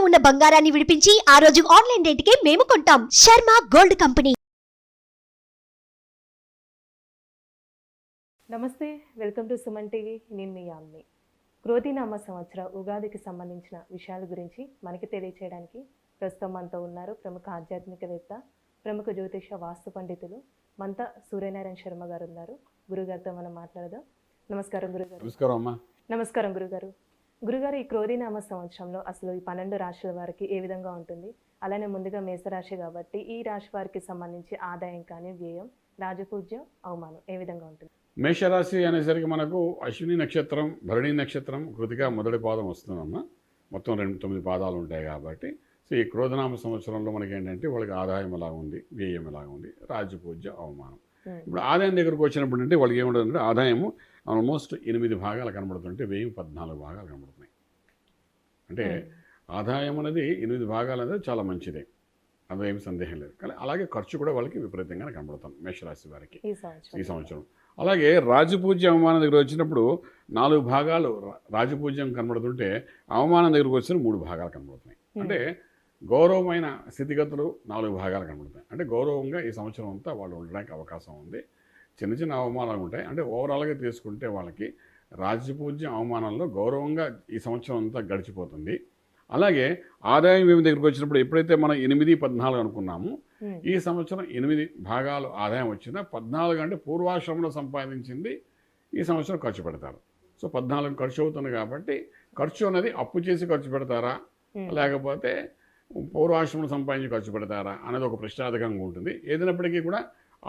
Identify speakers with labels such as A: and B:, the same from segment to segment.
A: ఉన్న బంగారాన్ని విడిపించి ఆ రోజు ఆన్లైన్ రేటుకే మేము కొంటాం. Sharma gold company.
B: నమస్తే, వెల్కమ్ టు సుమన్ టీవీ. నేను మీ యామ్ని. క్రోధినామ సంవత్సర ఉగాదికి సంబంధించిన విషయాల గురించి మనకి తెలియచేయడానికి ప్రస్తుతం మనతో ఉన్నారు ప్రముఖ ఆధ్యాత్మికవేత్త, ప్రముఖ జ్యోతిష వాస్తు పండితులు మంత సూర్యనారాయణ శర్మ గారు ఉన్నారు. గురుగారితో మనం మాట్లాడదాం. నమస్కారం గురుగారు.
C: నమస్కారం అమ్మా.
B: నమస్కారం గురుగారు. గురుగారు, ఈ క్రోధినామ సంవత్సరంలో అసలు ఈ 12 రాశుల వారికి ఏ విధంగా ఉంటుంది? అలానే ముందుగా మేషరాశి కాబట్టి ఈ రాశి వారికి సంబంధించి ఆదాయం కానీ, వ్యయం, రాజపూజ్యం, అవమానం ఏ విధంగా ఉంటుంది?
C: మేషరాశి అనేసరికి మనకు అశ్విని నక్షత్రం, భరణి నక్షత్రం, కృతిక మొదటి పాదం వస్తుందమ్మా. మొత్తం 9 పాదాలు ఉంటాయి కాబట్టి సో ఈ క్రోధనామ సంవత్సరంలో మనకి ఏంటంటే వాళ్ళకి ఆదాయం ఎలా ఉంది, వ్యయం ఎలా ఉంది, రాజపూజ్యం, అవమానం. ఇప్పుడు ఆదాయం దగ్గరకు వచ్చినప్పుడు అంటే వాళ్ళకి ఏముంటుందంటే ఆదాయము ఆల్మోస్ట్ 8 భాగాలు కనబడుతుంటే వ్యయం 14 భాగాలు కనబడుతున్నాయి. అంటే ఆదాయం అనేది 8 భాగాలు అనేది చాలా మంచిదే, అందులో ఏమి సందేహం లేదు. కానీ అలాగే ఖర్చు కూడా వాళ్ళకి విపరీతంగా కనబడుతుంది మేషరాశి వారికి ఈ సంవత్సరం. అలాగే రాజపూజ్యం, అవమానం దగ్గర వచ్చినప్పుడు 4 భాగాలు రాజపూజ్యం కనబడుతుంటే అవమానం దగ్గరకు వచ్చిన 3 భాగాలు కనబడుతున్నాయి. అంటే గౌరవమైన స్థితిగతులు 4 భాగాలు కనబడుతాయి. అంటే గౌరవంగా ఈ సంవత్సరం అంతా వాళ్ళు ఉండడానికి అవకాశం ఉంది. చిన్న చిన్న అవమానాలు ఉంటాయి. అంటే ఓవరాల్గా తీసుకుంటే వాళ్ళకి రాజపూజ్యం, అవమానంలో గౌరవంగా ఈ సంవత్సరం అంతా గడిచిపోతుంది. అలాగే ఆదాయం వ్యయం దగ్గరికి వచ్చినప్పుడు ఎప్పుడైతే మనం 8, 14 అనుకున్నామో ఈ సంవత్సరం 8 భాగాలు ఆదాయం వచ్చినా 14 అంటే పూర్వాశ్రమంలో సంపాదించింది ఈ సంవత్సరం ఖర్చు పెడతారు. సో 14 ఖర్చు అవుతుంది కాబట్టి ఖర్చు అనేది అప్పు చేసి ఖర్చు పెడతారా లేకపోతే పూర్వాశ్రమంలో సంపాదించి ఖర్చు పెడతారా అనేది ఒక ప్రశ్నార్థకంగా ఉంటుంది. ఏదైనప్పటికీ కూడా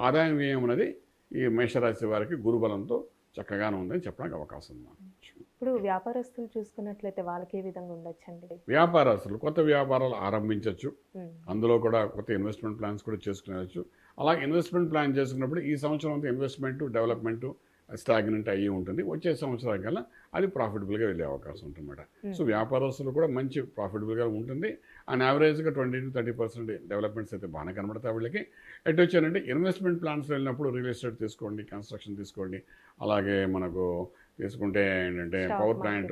C: ఆదాయం వ్యయం అనేది ఈ మేషరాశి వారికి గురుబలంతో చక్కగానే ఉందని చెప్పడానికి అవకాశం ఉంది.
B: ఇప్పుడు వ్యాపారస్తులు చూసుకున్నట్లయితే వాళ్ళకి ఏ విధంగా ఉండొచ్చండి?
C: వ్యాపారస్తులు కొత్త వ్యాపారాలు ఆరంభించవచ్చు. అందులో కూడా కొత్త ఇన్వెస్ట్మెంట్ ప్లాన్స్ కూడా చేసుకునేవచ్చు. అలా ఇన్వెస్ట్మెంట్ ప్లాన్ చేసుకున్నప్పుడు ఈ సంవత్సరం అంతా ఇన్వెస్ట్మెంట్, డెవలప్మెంట్ స్టాగ్నెంట్ అయ్యి ఉంటుంది. వచ్చే సంవత్సరం కల్లా అది ప్రాఫిటబుల్గా వెళ్ళే అవకాశం ఉంటుందన్నమాట. సో వ్యాపారస్తులు కూడా మంచి ప్రాఫిటబుల్గా ఉంటుంది. అండ్ యావరేజ్గా 20 to 30% డెవలప్మెంట్స్ అయితే బాగానే కనబడతాయి వీళ్ళకి. ఎటు వచ్చారంటే ఇన్వెస్ట్మెంట్ ప్లాన్స్ వెళ్ళినప్పుడు రియల్ ఎస్టేట్ తీసుకోండి, కన్స్ట్రక్షన్ తీసుకోండి, అలాగే మనకు తీసుకుంటే ఏంటంటే పవర్ ప్లాంట్,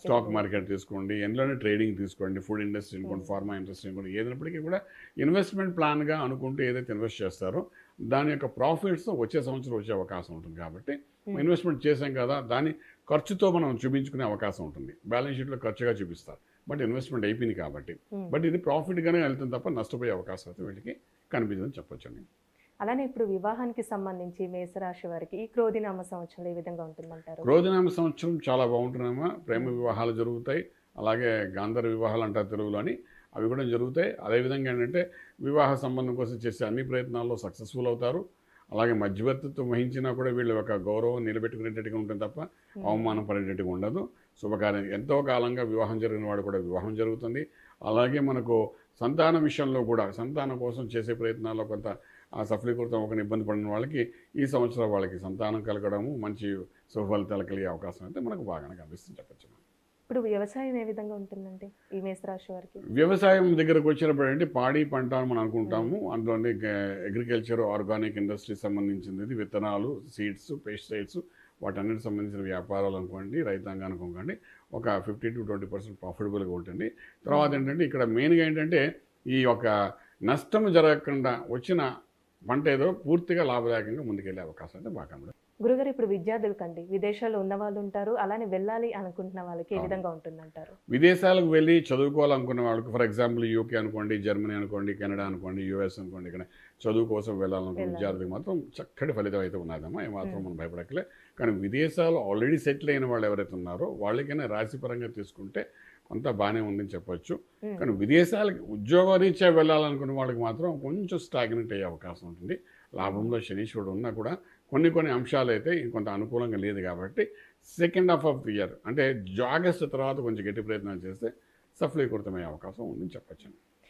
C: స్టాక్ మార్కెట్ తీసుకోండి, ఎందులోనే ట్రేడింగ్ తీసుకోండి, ఫుడ్ ఇండస్ట్రీ అనుకోండి, ఫార్మా ఇండస్ట్రీ అనుకోండి. ఏదైనప్పటికీ కూడా ఇన్వెస్ట్మెంట్ ప్లాన్గా అనుకుంటూ ఏదైతే ఇన్వెస్ట్ చేస్తారో దాని యొక్క ప్రాఫిట్స్ వచ్చే సంవత్సరం వచ్చే అవకాశం ఉంటుంది. కాబట్టి ఇన్వెస్ట్మెంట్ చేసాం కదా, దాని ఖర్చుతో మనం చూపించుకునే అవకాశం ఉంటుంది. బ్యాలెన్స్ షీట్లో ఖర్చుగా చూపిస్తారు, బట్ ఇన్వెస్ట్మెంట్ అయిపోయింది కాబట్టి. బట్ ఇది ప్రాఫిట్గానే వెళ్తుంది తప్ప నష్టపోయే అవకాశం అయితే వీళ్ళకి కనిపించదని చెప్పొచ్చండి.
B: అలానే ఇప్పుడు వివాహానికి సంబంధించి మేషరాశి వారికి ఈ క్రోధినామ సంవత్సరంలో ఏ విధంగా ఉంటుందంటారు?
C: క్రోధినామ సంవత్సరం చాలా బాగుంటుందమ్మా. ప్రేమ వివాహాలు జరుగుతాయి, అలాగే గాంధర్వ వివాహాలు అంటారు తెలుగులోని, అవి కూడా జరుగుతాయి. అదేవిధంగా ఏంటంటే వివాహ సంబంధం కోసం చేసే అన్ని ప్రయత్నాల్లో సక్సెస్ఫుల్ అవుతారు. అలాగే మధ్యవర్తిత్వం వహించినా కూడా వీళ్ళు ఒక గౌరవం నిలబెట్టుకునేటట్టుగా ఉంటుంది తప్ప అవమానం పడేటట్టుగా ఉండదు. శుభకార్యం ఎంతో కాలంగా వివాహం జరిగిన వాడు కూడా వివాహం జరుగుతుంది. అలాగే మనకు సంతానం విషయంలో కూడా సంతానం కోసం చేసే ప్రయత్నాల్లో కొంత సఫలీకృతం ఒక ఇబ్బంది పడిన వాళ్ళకి ఈ సంవత్సరం వాళ్ళకి సంతానం కలగడము, మంచి శుభఫలితాలు కలిగే అవకాశం అయితే మనకు బాగానే కనిపిస్తుంది చెప్పచ్చు.
B: ఇప్పుడు వ్యవసాయం ఏ విధంగా ఉంటుందండి ఈ మేషరాశి వారికి?
C: వ్యవసాయం దగ్గరకు వచ్చినప్పుడు అంటే పాడి పంట అని మనం అనుకుంటాము. అందులోని అగ్రికల్చర్, ఆర్గానిక్ ఇండస్ట్రీ సంబంధించింది, విత్తనాలు, సీడ్స్, పెస్టిసైడ్స్, వాటన్నిటికి సంబంధించిన వ్యాపారాలు అనుకోండి, రైతాంగానికి అనుకోండి, ఒక 15 to 20% ప్రాఫిటబుల్గా ఉంటుంది. తర్వాత ఏంటంటే ఇక్కడ మెయిన్గా ఏంటంటే ఈ యొక్క నష్టం జరగకుండా వచ్చిన పంట ఏదో పూర్తిగా లాభదాయకంగా ముందుకెళ్ళే అవకాశం అయితే బాగా కనబడుతుంది.
B: గురుగారు, ఇప్పుడు విద్యార్థులకండి విదేశాల్లో ఉన్న వాళ్ళు ఉంటారు, అలానే వెళ్ళాలి అనుకుంటున్న వాళ్ళకి ఏ విధంగా ఉంటుందంటారు?
C: విదేశాలకు వెళ్ళి చదువుకోవాలనుకున్న వాళ్ళకి, ఫర్ ఎగ్జాంపుల్ యూకే అనుకోండి, జర్మనీ అనుకోండి, కెనడా అనుకోండి, యూఎస్ అనుకోండి, ఇక్కడ చదువు కోసం వెళ్ళాలనుకున్న విద్యార్థికి మాత్రం చక్కటి ఫలితం అయితే ఉన్నదమ్మా, ఏమాత్రం మనం భయపడక్కలే. కానీ విదేశాలు ఆల్రెడీ సెటిల్ అయిన వాళ్ళు ఎవరైతే ఉన్నారో వాళ్ళకైనా రాశిపరంగా తీసుకుంటే కొంత బాగానే ఉందని చెప్పొచ్చు. కానీ విదేశాలకి ఉద్యోగరీత్యా వెళ్ళాలనుకున్న వాళ్ళకి మాత్రం కొంచెం స్టాగ్నెంట్ అయ్యే అవకాశం ఉంటుంది. లాభంలో శనీశ్వరుడు ఉన్నా కూడా కొన్ని అంశాలు అయితే కొంత అనుకూలంగా లేదు కాబట్టి second half of the year అంటే ఆగస్టు తర్వాత కొంచెం గట్టి ప్రయత్నాలు చేస్తే సఫలీకృతమయ్యే అవకాశం ఉందని చెప్పచ్చు.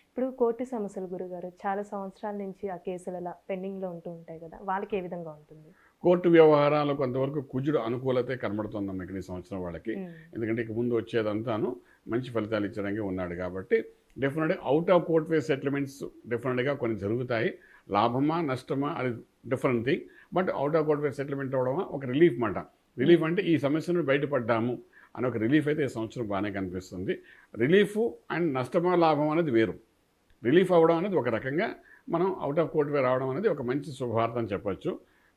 B: ఇప్పుడు కోర్టు సమస్యలు గురుగారు చాలా సంవత్సరాల నుంచి ఆ కేసులు అలా పెండింగ్లో ఉంటూ ఉంటాయి కదా, వాళ్ళకి ఏ విధంగా ఉంటుంది?
C: కోర్టు వ్యవహారాలు కొంతవరకు కుజుడు అనుకూలతే కనబడుతుందమ్మ ఇక్కడ ఈ సంవత్సరం వాళ్ళకి. ఎందుకంటే ఇక ముందు వచ్చేదంతాను మంచి ఫలితాలు ఇచ్చడానికి ఉన్నాడు కాబట్టి డెఫినెట్గా out of court way settlements డెఫినెట్గా కొన్ని జరుగుతాయి. లాభమా నష్టమా అది different thing. But out of court way settlement అవడమా ఒక రిలీఫ్ మాట. రిలీఫ్ అంటే ఈ సమస్య నుండి బయటపడ్డాము అని ఒక రిలీఫ్ అయితే ఈ సంవత్సరం బాగానే కనిపిస్తుంది. రిలీఫ్ అండ్ నష్టమో లాభం అనేది వేరు. రిలీఫ్ అవ్వడం అనేది ఒక రకంగా మనం అవుట్ ఆఫ్ కోర్ట్ రావడం అనేది ఒక మంచి శుభవార్త అని చెప్పొచ్చు.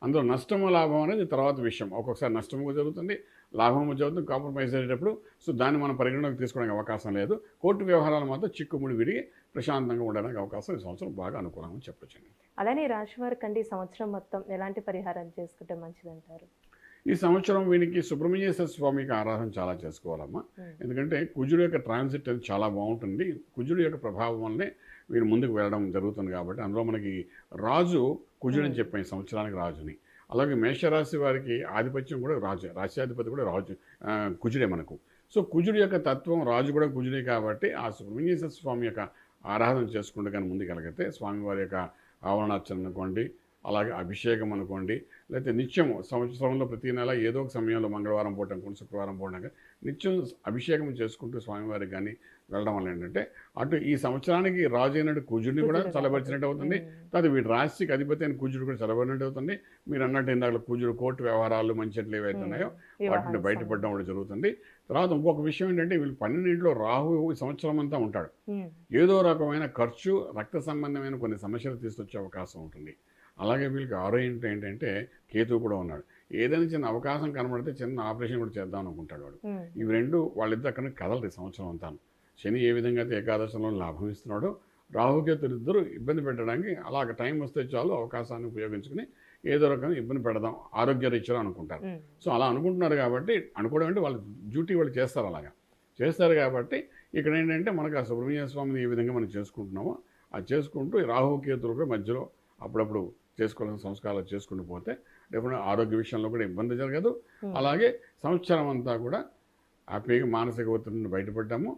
C: అందులో నష్టము లాభం అనేది తర్వాత విషయం. ఒక్కొక్కసారి నష్టము జరుగుతుంది, లాభము జరుగుతుంది. కాంప్రమైజ్ అయ్యేటప్పుడు సో దాన్ని మనం పరిగణలోకి తీసుకోవడానికి అవకాశం లేదు. కోర్టు వ్యవహారాలు మాత్రం చిక్కుముడి విడిగి ప్రశాంతంగా ఉండడానికి అవకాశం ఈ సంవత్సరం బాగా అనుకూలంగా చెప్పొచ్చండి.
B: అలానే రాశి వారికి అండి సంవత్సరం మొత్తం ఎలాంటి పరిహారాలు చేసుకుంటే మంచిదంటారు?
C: ఈ సంవత్సరం వీనికి సుబ్రహ్మణ్యేశ్వర స్వామికి ఆరాధన చాలా చేసుకోవాలమ్మా. ఎందుకంటే కుజుడు యొక్క ట్రాన్సిట్ అది చాలా బాగుంటుంది. కుజుడు యొక్క ప్రభావం వల్లనే వీరు ముందుకు వెళ్ళడం జరుగుతుంది. కాబట్టి అందులో మనకి రాజు కుజుడు అని చెప్పాం, ఈ సంవత్సరానికి రాజుని. అలాగే మేషరాశి వారికి ఆధిపత్యం కూడా రాజు, రాశ్యాధిపతి కూడా రాజు కుజుడే మనకు. సో కుజుడు యొక్క తత్వం రాజు కూడా కుజుడే కాబట్టి ఆ సుబ్రహ్మణ్యేశ్వర స్వామి యొక్క ఆరాధన చేసుకుంటూ కానీ ముందుకెళ్ళగలిగితే స్వామివారి యొక్క ఆవరణార్చన అనుకోండి, అలాగే అభిషేకం అనుకోండి, లేకపోతే నిత్యం సంవత్సరంలో ప్రతి నెల ఏదో ఒక సమయంలో మంగళవారం పూట అనుకోండి, శుక్రవారం పూట కానీ నిత్యం అభిషేకం చేసుకుంటూ స్వామివారికి కానీ వెళ్ళడం వల్ల ఏంటంటే అటు ఈ సంవత్సరానికి రాజు అయినట్టు కుజుడిని కూడా చల్లబరిచినట్టు అవుతుంది. తర్వాత వీటి రాశికి అధిపతి అయిన కుజుడు కూడా చల్లబడినట్టు అవుతుంది. మీరు అన్నట్టు ఇందాక కుజుడు కోర్టు వ్యవహారాలు మంచిట్లు ఏవైతే ఉన్నాయో వాటిని బయటపడడం కూడా జరుగుతుంది. తర్వాత ఇంకొక విషయం ఏంటంటే వీళ్ళు 12 రాహు ఈ సంవత్సరం అంతా ఉంటాడు. ఏదో రకమైన ఖర్చు, రక్త సంబంధమైన కొన్ని సమస్యలు తీసుకొచ్చే అవకాశం ఉంటుంది. అలాగే వీళ్ళకి ఆరో ఇంట్లో ఏంటంటే కేతువు కూడా ఉన్నాడు. ఏదైనా చిన్న అవకాశం కనబడితే చిన్న ఆపరేషన్ కూడా చేద్దాం అనుకుంటాడు వాడు. ఇవి రెండు వాళ్ళిద్దరు అక్కడ కదలరు ఈ సంవత్సరం అంతా. శని ఏ విధంగా అయితే ఏకాదశంలో లాభం ఇస్తున్నాడో, రాహుకేతులు ఇద్దరు ఇబ్బంది పెట్టడానికి అలాగ టైం వస్తే చాలు అవకాశాన్ని ఉపయోగించుకుని ఏదో రకంగా ఇబ్బంది పెడదాం ఆరోగ్య రీత్యా అనుకుంటారు. సో అలా అనుకుంటున్నారు కాబట్టి, అనుకోవడం అంటే వాళ్ళ డ్యూటీ వాళ్ళు చేస్తారు, అలాగా చేస్తారు. కాబట్టి ఇక్కడ ఏంటంటే మనకు ఆ సుబ్రహ్మణ్య స్వామిని ఏ విధంగా మనం చేసుకుంటున్నామో అది చేసుకుంటూ రాహుకేతులు కూడా మధ్యలో అప్పుడప్పుడు చేసుకోవాల్సిన సంస్కారాలు చేసుకుంటూ పోతే డెఫినెట్గా ఆరోగ్య విషయంలో కూడా ఇబ్బంది జరగదు. అలాగే సంవత్సరం అంతా కూడా హ్యాపీగా మానసిక ఒత్తిడి నుండి బయటపడ్డాము,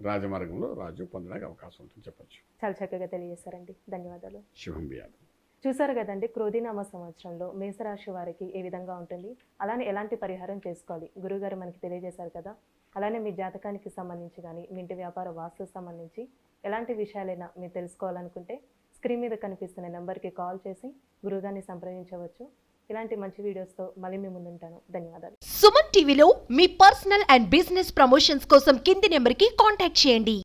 C: రాజమార్గంలో రాజు పొందడానికి అవకాశం ఉంటుందని చెప్పచ్చు.
B: చాలా చక్కగా తెలియజేశారండి, ధన్యవాదాలు.
C: శుభం బియాదు.
B: చూసారు కదండి, క్రోధినామ సంవత్సరంలో మేషరాశి వారికి ఏ విధంగా ఉంటుంది, అలానే ఎలాంటి పరిహారం చేసుకోవాలి గురువుగారు మనకి తెలియజేశారు కదా. అలానే మీ జాతకానికి సంబంధించి కానీ మీ ఇంటి వ్యాపార వాస్తుకు సంబంధించి ఎలాంటి విషయాలైనా మీరు తెలుసుకోవాలనుకుంటే స్క్రీన్ మీద కనిపిస్తున్న నెంబర్కి కాల్ చేసి గురువుగారిని సంప్రదించవచ్చు. ఇలాంటి మంచి వీడియోస్తో మళ్ళీ మీ ముందుంటాను. ధన్యవాదాలు.
A: సుమన్ టీవీలో మీ పర్సనల్ అండ్ బిజినెస్ ప్రమోషన్స్ కోసం కింది నెంబర్కి కాంటాక్ట్ చేయండి.